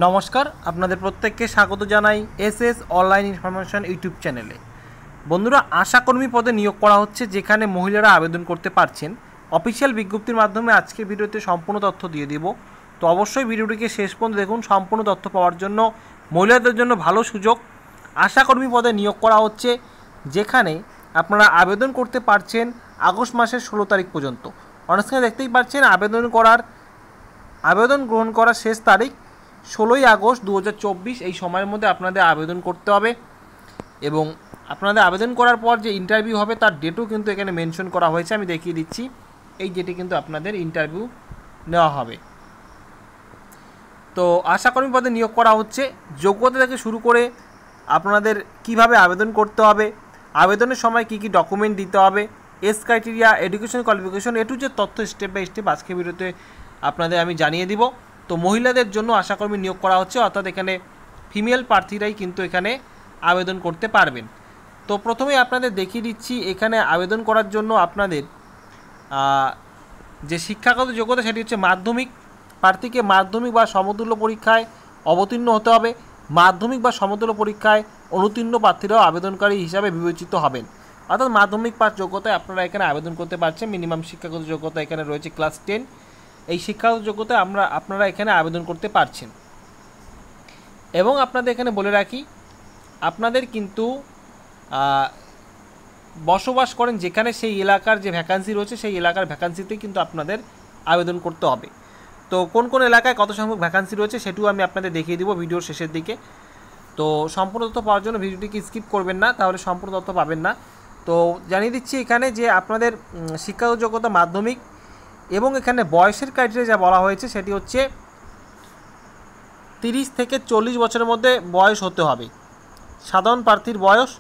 নমস্কার, আপনাদের প্রত্যেককে স্বাগত জানাই এসএস অনলাইন ইনফরমেশন ইউটিউব চ্যানেলে। বন্ধুরা, আশাকর্মী পদে নিয়োগ করা হচ্ছে, যেখানে মহিলারা আবেদন করতে পারছেন। অফিসিয়াল বিজ্ঞপ্তির মাধ্যমে আজকের ভিডিওতে সম্পূর্ণ তথ্য দিয়ে দিব, তো অবশ্যই ভিডিওটিকে শেষ পর্যন্ত দেখুন। সম্পূর্ণ তথ্য পাওয়ার জন্য মহিলাদের জন্য ভালো সুযোগ। আশাকর্মী পদে নিয়োগ করা হচ্ছে, যেখানে আপনারা আবেদন করতে পারছেন আগস্ট মাসের 16 তারিখ পর্যন্ত। অনস্ক্রিনে দেখতেই পাচ্ছেন আবেদন গ্রহণ করার শেষ তারিখ 16ই আগস্ট 2024। এই সময়ের মধ্যে আপনাদের আবেদন করতে হবে এবং আপনাদের আবেদন করার পর যে ইন্টারভিউ হবে তার ডেটও কিন্তু এখানে মেনশন করা হয়েছে। আমি দেখিয়ে দিচ্ছি, এই ডেটে কিন্তু আপনাদের ইন্টারভিউ নেওয়া হবে। তো আশাকর্মী পদে নিয়োগ করা হচ্ছে। যোগ্যতা থেকে শুরু করে আপনাদের কিভাবে আবেদন করতে হবে, আবেদনের সময় কি কি ডকুমেন্ট দিতে হবে, এজ ক্রাইটেরিয়া, এডুকেশন কোয়ালিফিকেশন, এটু যে তথ্য স্টেপ বাই স্টেপ আজকে ভিডিওতে আপনাদের আমি জানিয়ে দিব। তো মহিলাদের জন্য আশাকর্মী নিয়োগ করা হচ্ছে, অর্থাৎ এখানে ফিমেল প্রার্থীরাই কিন্তু এখানে আবেদন করতে পারবেন। তো প্রথমেই আপনাদের দেখিয়ে দিচ্ছি, এখানে আবেদন করার জন্য আপনাদের যে শিক্ষাগত যোগ্যতা সেটি হচ্ছে মাধ্যমিক। প্রার্থীকে মাধ্যমিক বা সমতুল্য পরীক্ষায় অবতীর্ণ হতে হবে। মাধ্যমিক বা সমতুল্য পরীক্ষায় অনুতীর্ণ প্রার্থীরাও আবেদনকারী হিসাবে বিবেচিত হবেন। অর্থাৎ মাধ্যমিক পাস যোগ্যতায় আপনারা এখানে আবেদন করতে পারছেন। মিনিমাম শিক্ষাগত যোগ্যতা এখানে রয়েছে ক্লাস 10। এই শিক্ষাগত যোগ্যতায় আপনারা এখানে আবেদন করতে পারছেন। এবং আপনাদের এখানে বলে রাখি, আপনাদের কিন্তু বসবাস করেন যেখানে, সেই এলাকার যে ভ্যাকান্সি রয়েছে সেই এলাকার ভ্যাকান্সিতেই কিন্তু আপনাদের আবেদন করতে হবে। তো কোন কোন এলাকায় কত সংখ্যক ভ্যাকান্সি রয়েছে সেটিও আমি আপনাদের দেখিয়ে দিব ভিডিওর শেষের দিকে। তো সম্পূর্ণ তথ্য পাওয়ার জন্য ভিডিওটিকে স্কিপ করবেন না, তাহলে সম্পূর্ণ তথ্য পাবেন না। তো জানিয়ে দিচ্ছি এখানে যে আপনাদের শিক্ষাগত যোগ্যতা মাধ্যমিক, এবং এখানে বয়সের ক্রাইটেরিয়া যা বলা হয়েছে সেটি হচ্ছে 30 থেকে 40 বছরের মধ্যে বয়স হতে হবে। সাধারণ প্রার্থীর বয়স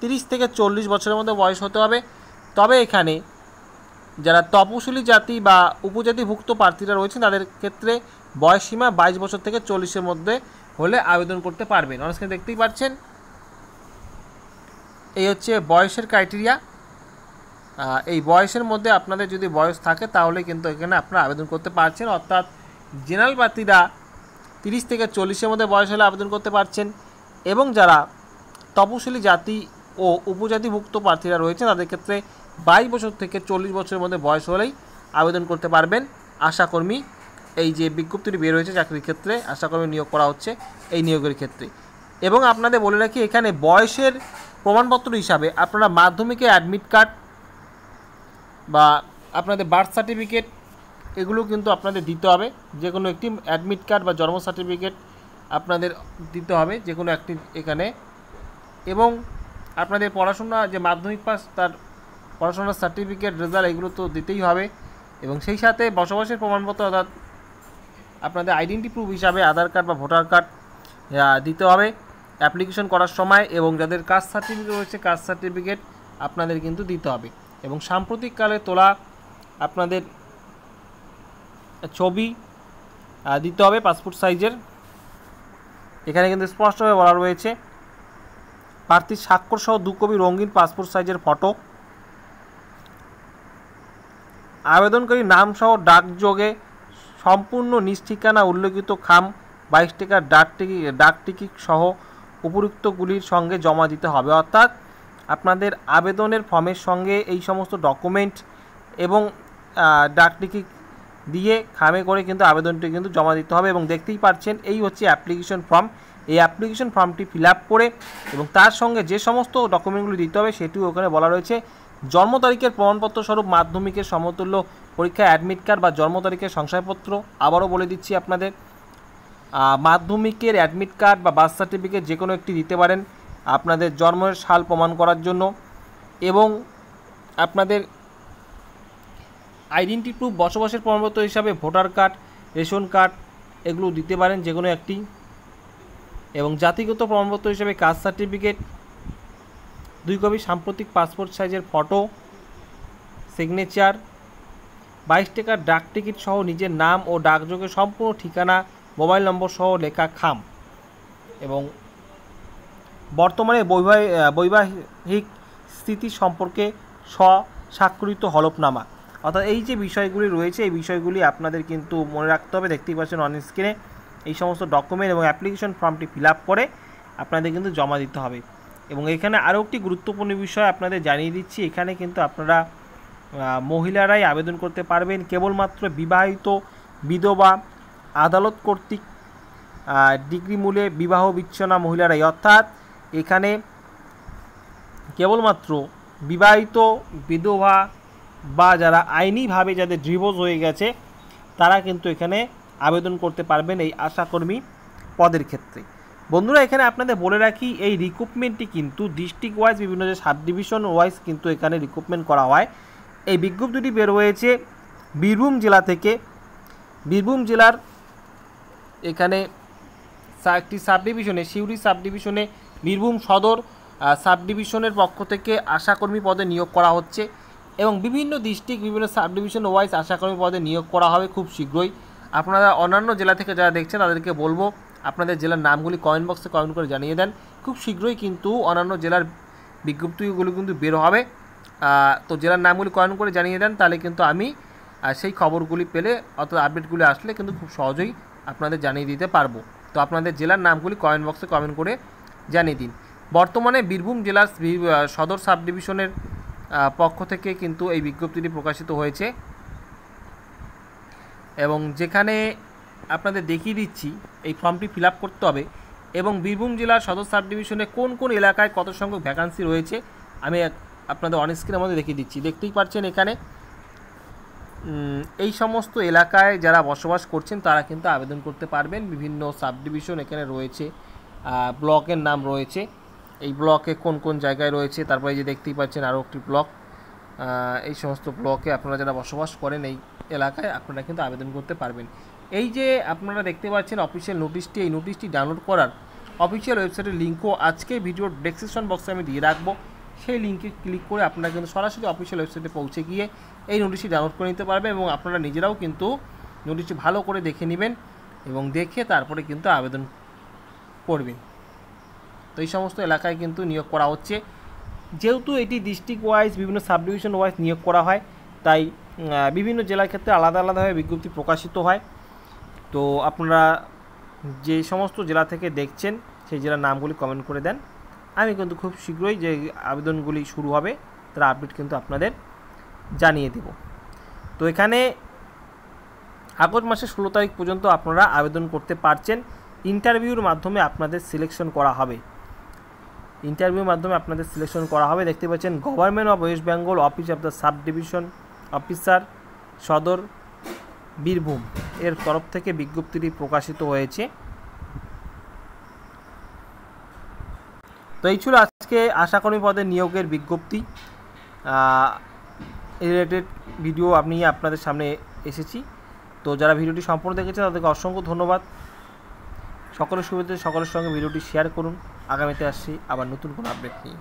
30 থেকে 40 বছরের মধ্যে বয়স হতে হবে। তবে এখানে যারা তপশিলি জাতি বা উপজাতিভুক্ত প্রার্থীরা রয়েছেন তাদের ক্ষেত্রে বয়সসীমা 22 বছর থেকে 40-এর মধ্যে হলে আবেদন করতে পারবেন। অনেক দেখতেই পাচ্ছেন, এই হচ্ছে বয়সের ক্রাইটেরিয়া। এই বয়সের মধ্যে আপনাদের যদি বয়স থাকে তাহলে কিন্তু এখানে আপনারা আবেদন করতে পারছেন। অর্থাৎ জেনারেল প্রার্থীরা 30 থেকে 40-এর মধ্যে বয়স হলে আবেদন করতে পারছেন, এবং যারা তপশিলি জাতি ও উপজাতিভুক্ত প্রার্থীরা রয়েছেন তাদের ক্ষেত্রে 22 বছর থেকে 40 বছরের মধ্যে বয়স হলেই আবেদন করতে পারবেন। আশাকর্মী এই যে বিজ্ঞপ্তিটি বের হয়েছে চাকরির ক্ষেত্রে, আশাকর্মী নিয়োগ করা হচ্ছে এই নিয়োগের ক্ষেত্রে। এবং আপনাদের বলে রাখি, এখানে বয়সের প্রমাণপত্র হিসাবে আপনারা মাধ্যমিকে অ্যাডমিট কার্ড বা আপনাদের বার্থ সার্টিফিকেট এগুলো কিন্তু আপনাদের দিতে হবে। যে কোনো একটি অ্যাডমিট কার্ড বা জন্ম সার্টিফিকেট আপনাদের দিতে হবে, যে কোনো একটি এখানে। এবং আপনাদের পড়াশোনা যে মাধ্যমিক পাস তার পড়াশোনার সার্টিফিকেট, রেজাল্ট এগুলো তো দিতেই হবে। এবং সেই সাথে বসবাসের প্রমাণপত্র, অর্থাৎ আপনাদের আইডেন্টি প্রুফ হিসাবে আধার কার্ড বা ভোটার কার্ড দিতে হবে অ্যাপ্লিকেশন করার সময়। এবং যাদের কাস্ট সার্টিফিকেট রয়েছে কাস্ট সার্টিফিকেট আপনাদের কিন্তু দিতে হবে। এবং সাম্প্রতিককালে তোলা আপনাদের ছবি দিতে হবে পাসপোর্ট সাইজের। এখানে কিন্তু স্পষ্টভাবে বলা রয়েছে, প্রার্থীর স্বাক্ষর সহ 2 কপি রঙিন পাসপোর্ট সাইজের ফটো, আবেদনকারী নাম সহ ডাকযোগে সম্পূর্ণ নিজ ঠিকানা উল্লেখিত খাম 22 টাকার ডাক টিকিট সহ উপযুক্তগুলির সঙ্গে জমা দিতে হবে। অর্থাৎ আপনাদের আবেদনের ফর্মের সঙ্গে এই সমস্ত ডকুমেন্ট এবং ডাক টিকিট দিয়ে খামে করে কিন্তু আবেদনটি কিন্তু জমা দিতে হবে। এবং দেখতেই পাচ্ছেন, এই হচ্ছে অ্যাপ্লিকেশন ফর্ম। এই অ্যাপ্লিকেশন ফর্মটি ফিল আপ করে এবং তার সঙ্গে যে সমস্ত ডকুমেন্টগুলি দিতে হবে সেটিও ওখানে বলা রয়েছে। জন্ম তারিখের প্রমাণপত্র স্বরূপ মাধ্যমিকের সমতুল্য পরীক্ষা অ্যাডমিট কার্ড বা জন্ম তারিখের শংসাপত্র। আবারও বলে দিচ্ছি, আপনাদের মাধ্যমিকের অ্যাডমিট কার্ড বা বার্থ সার্টিফিকেট যে কোনো একটি দিতে পারেন আপনাদের জন্মের সাল প্রমাণ করার জন্য। এবং আপনাদের আইডেন্টি প্রুফ বসবাসের প্রমাণপত্র হিসাবে ভোটার কার্ড, রেশন কার্ড এগুলো দিতে পারেন যে কোনো একটি। এবং জাতিগত প্রমাণপত্র হিসাবে কাস্ট সার্টিফিকেট, 2 কপি সাম্প্রতিক পাসপোর্ট সাইজের ফটো, সিগনেচার, 22 টাকার ডাক টিকিট সহ নিজের নাম ও ডাকযোগে সম্পূর্ণ ঠিকানা, মোবাইল নম্বর সহ লেখা খাম। এবং বর্তমানে বৈবাহিক স্থিতি সম্পর্কে স্বাক্ষরিত হলফনামা। অর্থাৎ এই যে বিষয়গুলি রয়েছে এই বিষয়গুলি আপনাদের কিন্তু মনে রাখতে হবে। দেখতেই পাচ্ছেন অন স্ক্রিনে এই সমস্ত ডকুমেন্ট এবং অ্যাপ্লিকেশন ফর্মটি ফিল আপ করে আপনাদের কিন্তু জমা দিতে হবে। এবং এখানে আরও একটি গুরুত্বপূর্ণ বিষয় আপনাদের জানিয়ে দিচ্ছি, এখানে কিন্তু আপনারা মহিলারাই আবেদন করতে পারবেন, কেবলমাত্র বিবাহিত বিধবা আদালত কর্তৃক ডিগ্রি মূলে বিবাহ বিচ্ছিন্ন মহিলারাই, অর্থাৎ এখানে কেবলমাত্র বিবাহিত বিধবা বা যারা আইনিভাবে যাদের ডিভোর্স হয়ে গেছে তারা কিন্তু এখানে আবেদন করতে পারবেন এই আশাকর্মী পদের ক্ষেত্রে। বন্ধুরা, এখানে আপনাদের বলে রাখি, এই রিক্রুটমেন্টটি কিন্তু ডিস্ট্রিক্ট ওয়াইজ বিভিন্ন যে সাব ডিভিশন ওয়াইজ কিন্তু এখানে রিক্রুটমেন্ট করা হয়। এই বিজ্ঞপ্তিটি বের হয়েছে বীরভূম জেলা থেকে। বীরভূম জেলার এখানে একটি সাব ডিভিশনে, সিউড়ি সাব ডিভিশনে বীরভূম সদর সাব ডিভিশনের পক্ষ থেকে আশাকর্মী পদে নিয়োগ করা হচ্ছে এবং বিভিন্ন ডিস্ট্রিক্ট বিভিন্ন সাব ডিভিশন ওয়াইজ আশাকর্মী পদে নিয়োগ করা হবে খুব শীঘ্রই। আপনারা অন্যান্য জেলা থেকে যারা দেখছেন তাদেরকে বলবো আপনাদের জেলার নামগুলি কমেন্ট বক্সে কমেন্ট করে জানিয়ে দেন। খুব শীঘ্রই কিন্তু অন্যান্য জেলার বিজ্ঞপ্তিগুলো কিন্তু বের হবে, তো জেলার নামগুলি কমেন্ট করে জানিয়ে দেন, তাহলে কিন্তু আমি সেই খবরগুলি পেলে অর্থাৎ আপডেটগুলি আসলে কিন্তু খুব সহজেই আপনাদের জানিয়ে দিতে পারবো। তো আপনাদের জেলার নামগুলি কমেন্ট বক্সে কমেন্ট করে জানিয়ে দিন। বর্তমানে বীরভূম জেলার সদর সাব ডিভিশনের পক্ষ থেকে কিন্তু এই বিজ্ঞপ্তিটি প্রকাশিত হয়েছে এবং যেখানে আপনাদের দেখিয়ে দিচ্ছি এই ফর্মটি ফিল আপ করতে হবে এবং বীরভূম জেলার সদর সাব ডিভিশনে কোন কোন এলাকায় কত সংখ্যক ভ্যাকান্সি রয়েছে আমি আপনাদের অন স্ক্রিনের মধ্যে দেখিয়ে দিচ্ছি। দেখতেই পাচ্ছেন এখানে এই সমস্ত এলাকায় যারা বসবাস করছেন তারা কিন্তু আবেদন করতে পারবেন। বিভিন্ন সাব ডিভিশন এখানে রয়েছে, ব্লকের নাম রয়েছে, এই ব্লকে কোন কোন জায়গায় রয়েছে, তারপরে যে দেখতেই পাচ্ছেন আরও একটি ব্লক, এই সমস্ত ব্লকে আপনারা যারা বসবাস করেন এই এলাকায় আপনারা কিন্তু আবেদন করতে পারবেন। এই যে আপনারা দেখতে পাচ্ছেন অফিসিয়াল নোটিশটি, এই নোটিশটি ডাউনলোড করার অফিসিয়াল ওয়েবসাইটের লিঙ্কও আজকে ভিডিওর ডেসক্রিপশন বক্সে আমি দিয়ে রাখবো। সেই লিঙ্কে ক্লিক করে আপনারা কিন্তু সরাসরি অফিসিয়াল ওয়েবসাইটে পৌঁছে গিয়ে এই নোটিশটি ডাউনলোড করে নিতে পারবেন এবং আপনারা নিজেরাও কিন্তু নোটিশটি ভালো করে দেখে নেবেন এবং দেখে তারপরে কিন্তু আবেদন করবেন। তো এই সমস্ত এলাকায় কিন্তু নিয়োগ করা হচ্ছে। যেহেতু এটি ডিস্ট্রিক্ট ওয়াইজ বিভিন্ন সাব ডিভিশন ওয়াইজ নিয়োগ করা হয়, তাই বিভিন্ন জেলার ক্ষেত্রে আলাদা আলাদাভাবে বিজ্ঞপ্তি প্রকাশিত হয়। তো আপনারা যে সমস্ত জেলা থেকে দেখছেন সেই জেলার নামগুলি কমেন্ট করে দেন, আমি কিন্তু খুব শীঘ্রই যে আবেদনগুলি শুরু হবে তার আপডেট কিন্তু আপনাদের জানিয়ে দেব। তো এখানে আগস্ট মাসের 16 তারিখ পর্যন্ত আপনারা আবেদন করতে পারছেন। ইন্টারভিউর মাধ্যমে আপনাদের সিলেকশন করা হবে, দেখতে পাচ্ছেন government of West Bengal office of the sub division officer সদর বীরভূম এর তরফ থেকে বিজ্ঞপ্তিটি প্রকাশিত হয়েছে। তো এই ছিল আজকে আশাকর্মী পদে নিয়োগের বিজ্ঞপ্তি রিলেটেড ভিডিও আমি আপনাদের সামনে এসেছি। তো যারা ভিডিওটি সম্পূর্ণ দেখেছেন তাদেরকে অসংখ্য ধন্যবাদ। সকলের সুবিধা সকলের সঙ্গে ভিডিওটি শেয়ার করুন। আগামীতে আসছি আবার নতুন কোনো আপডেট নিয়ে।